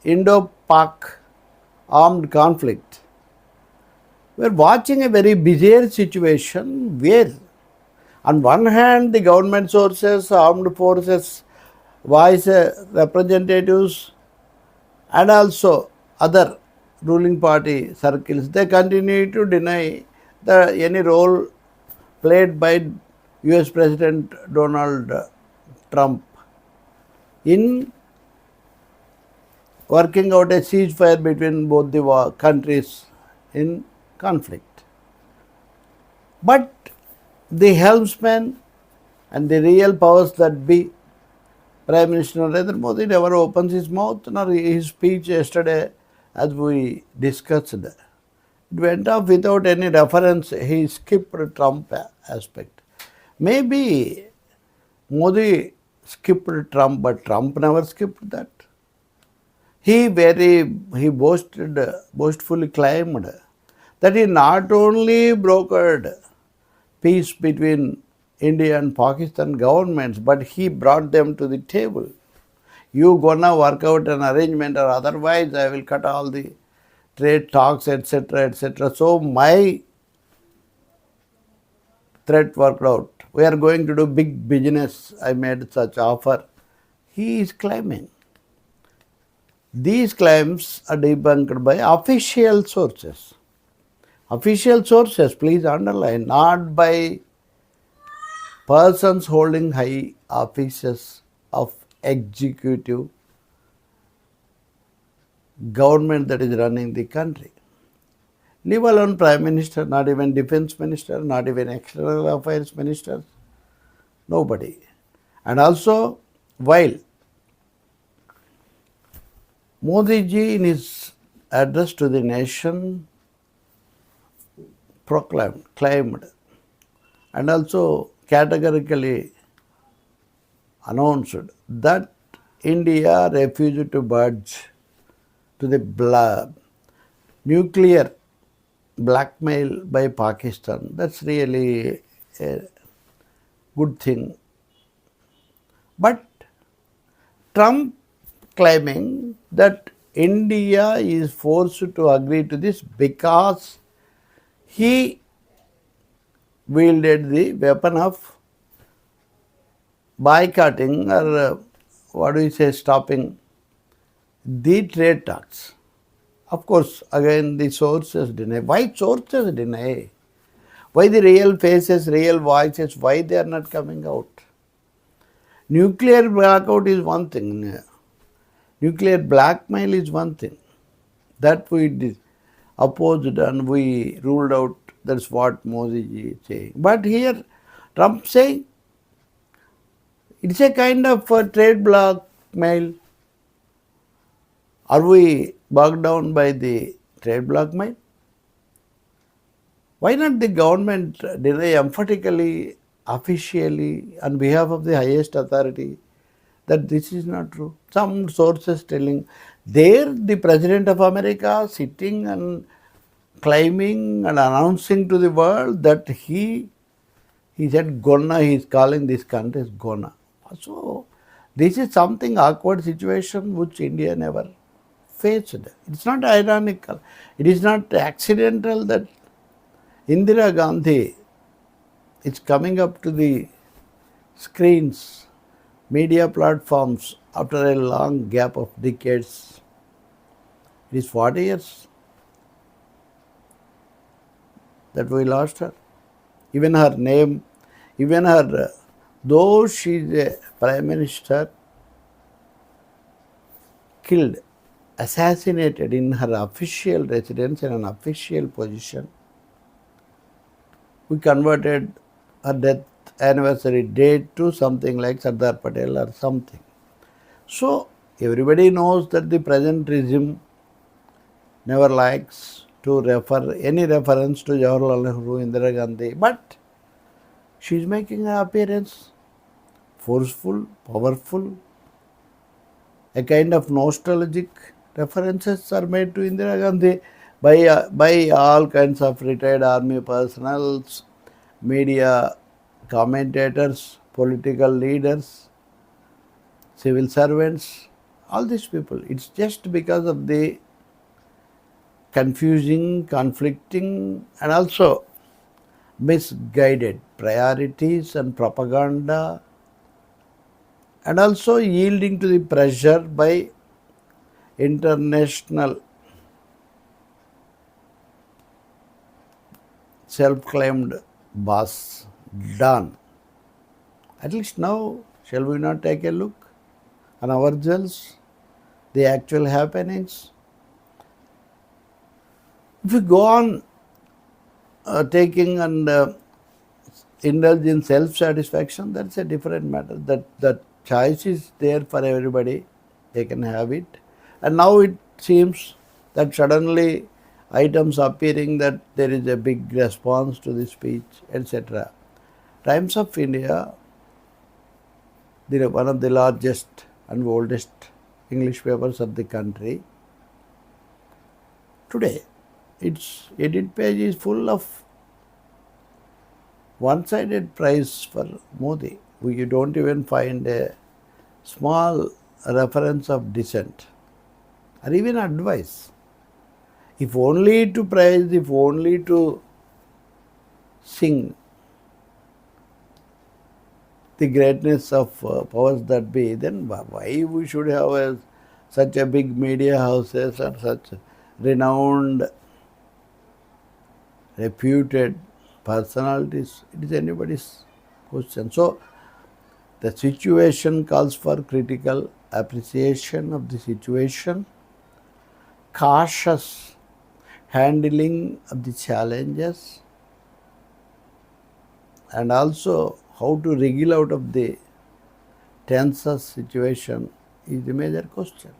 Indo Pak armed conflict, we are watching a very bizarre situation where, on one hand, the government sources, armed forces, vice representatives, and also other ruling party circles, they continue to deny any role played by US President Donald Trump in working out a ceasefire between both the countries in conflict. But the helmsman and the real powers that be, Prime Minister Narendra Modi never opens his mouth nor his speech yesterday, as we discussed. It went off without any reference. He skipped Trump aspect. Maybe Modi skipped Trump, but Trump never skipped that. He boastfully claimed that he not only brokered peace between India and Pakistan governments, but he brought them to the table. You gonna work out an arrangement, or otherwise I will cut all the trade talks, etc., etc. So my threat worked out. We are going to do big business. I made such offer. He is claiming. These claims are debunked by official sources. Official sources, please underline, not by persons holding high offices of executive government that is running the country. Leave alone Prime Minister, not even Defense Minister, not even External Affairs Minister, nobody. And also, while Modi ji in his address to the nation claimed, and also categorically announced that India refused to budge to the nuclear blackmail by Pakistan. That's really a good thing. But Trump claiming that India is forced to agree to this because he wielded the weapon of boycotting, or stopping the trade talks. Of course, again the sources deny. Why sources deny? Why the real faces, real voices, why they are not coming out? Nuclear blackout is one thing. Nuclear blackmail is one thing. That we opposed and we ruled out. That's what Modi ji is saying. But here Trump saying it's a kind of trade blackmail. Are we bogged down by the trade blackmail? Why not the government deny emphatically, officially, on behalf of the highest authority that this is not true? Some sources telling there the President of America sitting and claiming and announcing to the world that he said Gonna, he is calling this country as Gonna. So this is something awkward situation which India never faced. It's not ironical. It is not accidental that Indira Gandhi is coming up to the screens, media platforms after a long gap of decades. It is 40 years that we lost her. Even her name, though she is a Prime Minister, killed, assassinated in her official residence in an official position. We converted her death anniversary date to something like Sardar Patel or something. So everybody knows that the present regime never likes to refer any reference to Jawaharlal Nehru, Indira Gandhi, but she is making an appearance, forceful, powerful, a kind of nostalgic references are made to Indira Gandhi by all kinds of retired army personnels, media commentators, political leaders, civil servants, all these people. It's just because of the confusing, conflicting, and also misguided priorities and propaganda, and also yielding to the pressure by international self-claimed boss done. At least now, shall we not take a look on ourselves, the actual happenings? If we go on taking and indulge in self-satisfaction, that's a different matter. That choice is there for everybody. They can have it. And now it seems that suddenly items appearing that there is a big response to the speech, etc. Times of India, one of the largest and oldest English papers of the country, today its edit page is full of one-sided praise for Modi. You don't even find a small reference of dissent or even advice. If only to praise, if only to sing the greatness of powers that be, then why we should have such a big media houses and such renowned, reputed personalities? It is anybody's question. So, the situation calls for critical appreciation of the situation, cautious handling of the challenges, and also how to wriggle out of the tense situation is the major question.